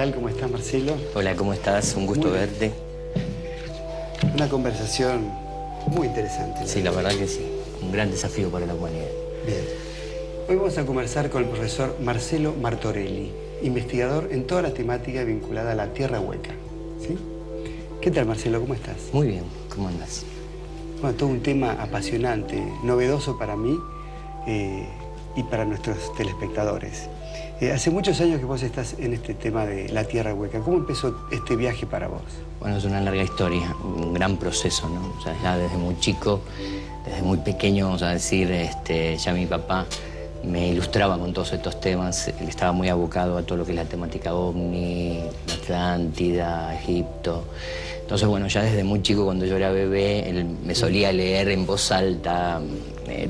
tal? ¿Cómo estás, Marcelo? Hola, ¿cómo estás? Un gusto verte. Una conversación muy interesante. Sí, la verdad que sí. Un gran desafío para la humanidad. Bien. Hoy vamos a conversar con el profesor Marcelo Martorelli, investigador en toda la temática vinculada a la Tierra Hueca. ¿Sí? ¿Qué tal, Marcelo? ¿Cómo estás? Muy bien, ¿cómo andas? Bueno, todo un tema apasionante, novedoso para mí y para nuestros telespectadores. Hace muchos años que vos estás en este tema de la Tierra Hueca. ¿Cómo empezó este viaje para vos? Bueno, es una larga historia, un gran proceso, ¿no? O sea, ya desde muy chico, desde muy pequeño, vamos a decir, ya mi papá me ilustraba con todos estos temas. Él estaba muy abocado a todo lo que es la temática ovni, Atlántida, Egipto. Entonces, bueno, ya desde muy chico, cuando yo era bebé, él me solía leer en voz alta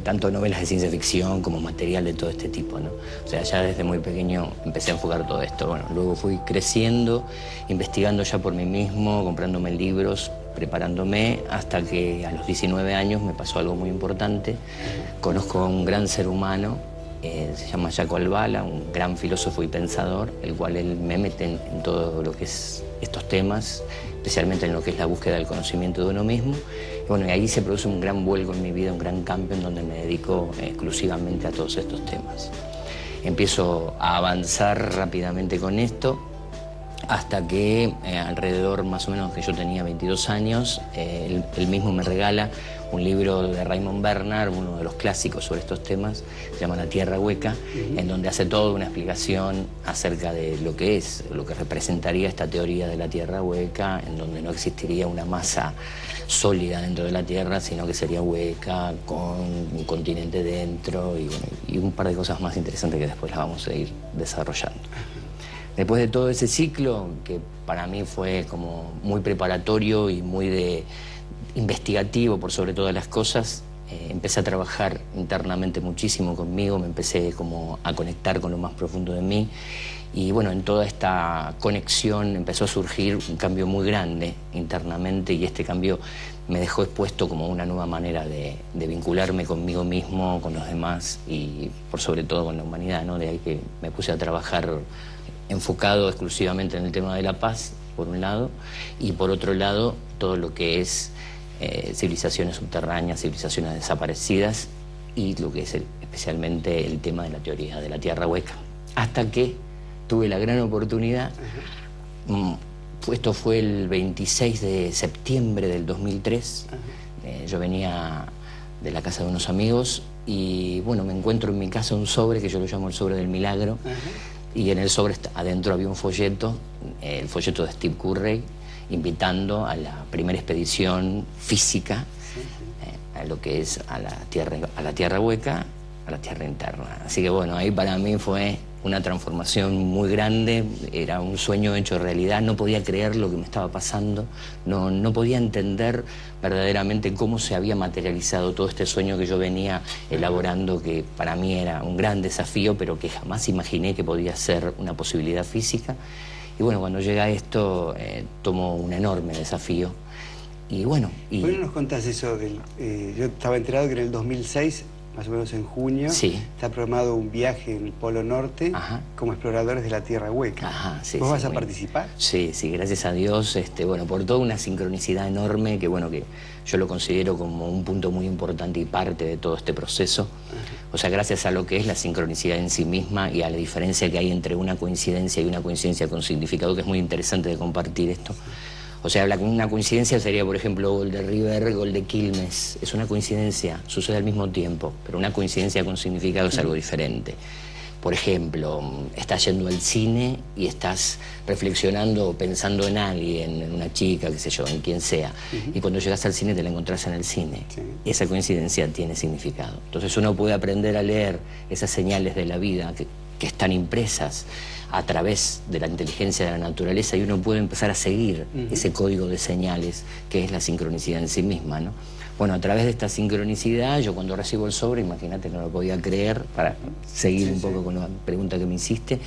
tanto novelas de ciencia ficción como material de todo este tipo, ¿no? O sea, ya desde muy pequeño empecé a enfocar todo esto. Bueno, luego fui creciendo, investigando ya por mí mismo, comprándome libros, preparándome, hasta que a los 19 años me pasó algo muy importante. Conozco a un gran ser humano, se llama Jaco Alvala, un gran filósofo y pensador, el cual él me mete en todo lo que es estos temas, especialmente en lo que es la búsqueda del conocimiento de uno mismo. Y bueno, y ahí se produce un gran vuelco en mi vida, un gran cambio en donde me dedico exclusivamente a todos estos temas. Empiezo a avanzar rápidamente con esto, hasta que alrededor más o menos que yo tenía 22 años, él mismo me regala un libro de Raymond Bernard, uno de los clásicos sobre estos temas, se llama La Tierra Hueca, en donde hace toda una explicación acerca de lo que es, lo que representaría esta teoría de la Tierra Hueca, en donde no existiría una masa sólida dentro de la Tierra, sino que sería hueca, con un continente dentro, y, bueno, y un par de cosas más interesantes que después las vamos a ir desarrollando. Después de todo ese ciclo, que para mí fue como muy preparatorio y muy investigativo por sobre todas las cosas, empecé a trabajar internamente muchísimo conmigo, me empecé como a conectar con lo más profundo de mí, y bueno, en toda esta conexión empezó a surgir un cambio muy grande internamente, y este cambio me dejó expuesto como una nueva manera de vincularme conmigo mismo, con los demás y por sobre todo con la humanidad, ¿no? De ahí que me puse a trabajar enfocado exclusivamente en el tema de la paz, por un lado, y por otro lado, todo lo que es civilizaciones subterráneas, civilizaciones desaparecidas, y lo que es especialmente el tema de la teoría de la Tierra Hueca. Hasta que tuve la gran oportunidad, esto fue el 26 de septiembre del 2003, yo venía de la casa de unos amigos y bueno, me encuentro en mi casa un sobre que yo lo llamo el sobre del milagro. Y en el sobre adentro había un folleto, el folleto de Steve Curry, invitando a la primera expedición física a lo que es a la Tierra Hueca, a la Tierra interna. Así que bueno, ahí para mí fue una transformación muy grande, era un sueño hecho realidad, no podía creer lo que me estaba pasando, no podía entender verdaderamente cómo se había materializado todo este sueño que yo venía elaborando, que para mí era un gran desafío, pero que jamás imaginé que podía ser una posibilidad física. Y bueno, cuando llega esto, tomo un enorme desafío. Y bueno... ¿Por qué no nos contás eso? Yo estaba enterado que en el 2006... más o menos en junio, sí, está programado un viaje en el Polo Norte como exploradores de la Tierra Hueca. ¿Vos vas a participar? Sí, gracias a Dios, bueno, por toda una sincronicidad enorme que, bueno, que yo lo considero como un punto muy importante y parte de todo este proceso. O sea, gracias a lo que es la sincronicidad en sí misma y a la diferencia que hay entre una coincidencia y una coincidencia con significado, que es muy interesante de compartir esto. O sea, una coincidencia sería, por ejemplo, gol de River, gol de Quilmes. Es una coincidencia, sucede al mismo tiempo, pero una coincidencia con significado es algo diferente. Por ejemplo, estás yendo al cine y estás reflexionando o pensando en alguien, en una chica, qué sé yo, en quien sea. Y cuando llegas al cine te la encontrás en el cine. Esa coincidencia tiene significado. Entonces uno puede aprender a leer esas señales de la vida que están impresas a través de la inteligencia de la naturaleza, y uno puede empezar a seguir ese código de señales que es la sincronicidad en sí misma, ¿no? Bueno, a través de esta sincronicidad, yo cuando recibo el sobre, imagínate, no lo podía creer, para seguir un poco con la pregunta que me hiciste,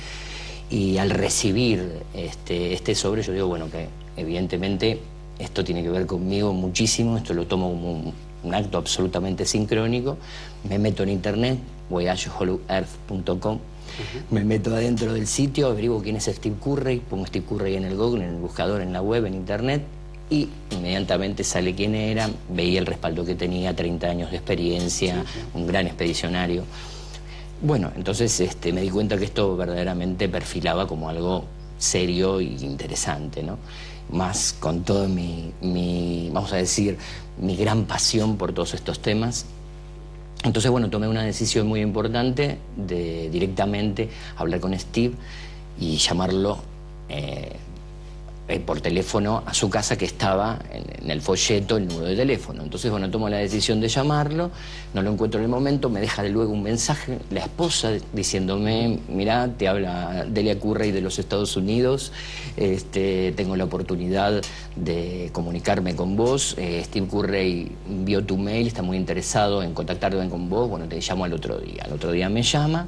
y al recibir este sobre yo digo, bueno, que evidentemente esto tiene que ver conmigo muchísimo, esto lo tomo como un acto absolutamente sincrónico, me meto en internet, voyagehollowEarth.com, Me meto adentro del sitio, averiguo quién es Steve Curry, pongo Steve Curry en el Google, en el buscador, en la web, en internet, y inmediatamente sale quién era, veía el respaldo que tenía, 30 años de experiencia, un gran expedicionario. Bueno, entonces me di cuenta que esto verdaderamente perfilaba como algo serio y interesante, ¿no? Más con todo vamos a decir, mi gran pasión por todos estos temas. Entonces, bueno, tomé una decisión muy importante de directamente hablar con Steve y llamarlo por teléfono a su casa, que estaba en el folleto, el número de teléfono. Entonces, bueno, tomo la decisión de llamarlo, no lo encuentro en el momento, me deja de luego un mensaje, la esposa, diciéndome: mirá, te habla Delia Curry de los Estados Unidos, tengo la oportunidad de comunicarme con vos, Steve Curry vio tu mail, está muy interesado en contactarme con vos, bueno, te llamo al otro día. Al otro día me llama.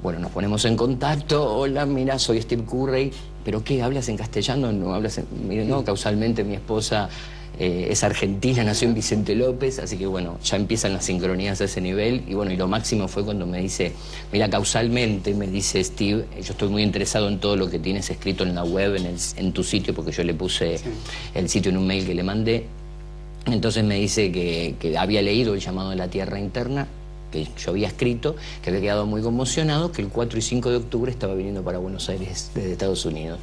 Bueno, nos ponemos en contacto. Hola, mira, soy Steve Curry. ¿Pero qué? ¿Hablas en castellano? ¿No hablas en...? No, causalmente mi esposa es argentina, nació en Vicente López, así que bueno, ya empiezan las sincronías a ese nivel. Y bueno, y lo máximo fue cuando me dice: mira, causalmente, me dice Steve, yo estoy muy interesado en todo lo que tienes escrito en la web, en tu sitio, porque yo le puse el sitio en un mail que le mandé. Entonces me dice que había leído El llamado de la Tierra Interna, que yo había escrito, que había quedado muy conmocionado, que el 4 y 5 de octubre estaba viniendo para Buenos Aires desde Estados Unidos.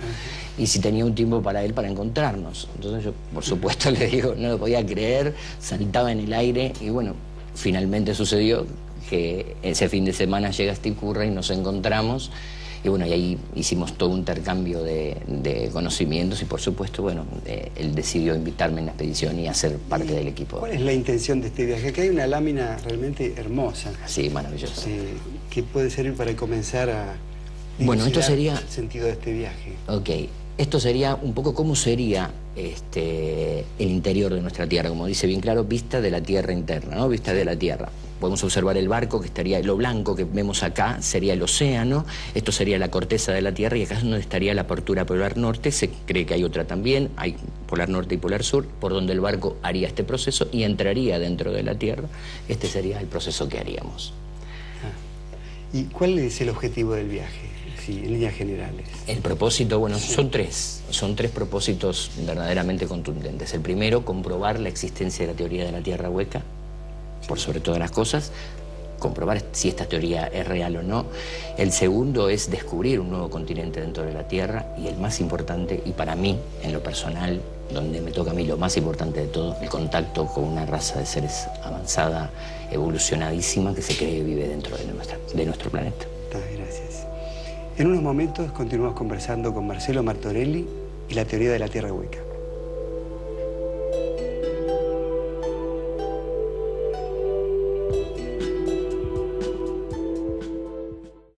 Y si tenía un tiempo para él para encontrarnos. Entonces yo, por supuesto, le digo, no lo podía creer, saltaba en el aire, y bueno, finalmente sucedió que ese fin de semana llega Steve Curry y nos encontramos. Y bueno, y ahí hicimos todo un intercambio de conocimientos, y por supuesto, bueno, él decidió invitarme en la expedición y hacer parte del equipo. ¿Cuál es la intención de este viaje? Aquí hay una lámina realmente hermosa. Sí, maravillosa. Que puede servir para comenzar a... Bueno, esto sería... el sentido de este viaje. Ok, esto sería un poco cómo sería el interior de nuestra Tierra, como dice bien claro, vista de la Tierra interna, ¿no? Vista de la Tierra. Podemos observar el barco, que estaría, lo blanco que vemos acá sería el océano, esto sería la corteza de la Tierra, y acá es donde estaría la apertura polar norte. Se cree que hay otra también, hay polar norte y polar sur, por donde el barco haría este proceso y entraría dentro de la Tierra. Este sería el proceso que haríamos. ¿Y cuál es el objetivo del viaje, sí, en líneas generales? El propósito, bueno, son tres propósitos verdaderamente contundentes. El primero, comprobar la existencia de la teoría de la Tierra hueca, por sobre todas las cosas, comprobar si esta teoría es real o no. El segundo es descubrir un nuevo continente dentro de la Tierra, y el más importante, y para mí, en lo personal, donde me toca a mí lo más importante de todo, el contacto con una raza de seres avanzada, evolucionadísima, que se cree que vive dentro de nuestro planeta. Gracias. En unos momentos continuamos conversando con Marcelo Martorelli y la teoría de la Tierra hueca.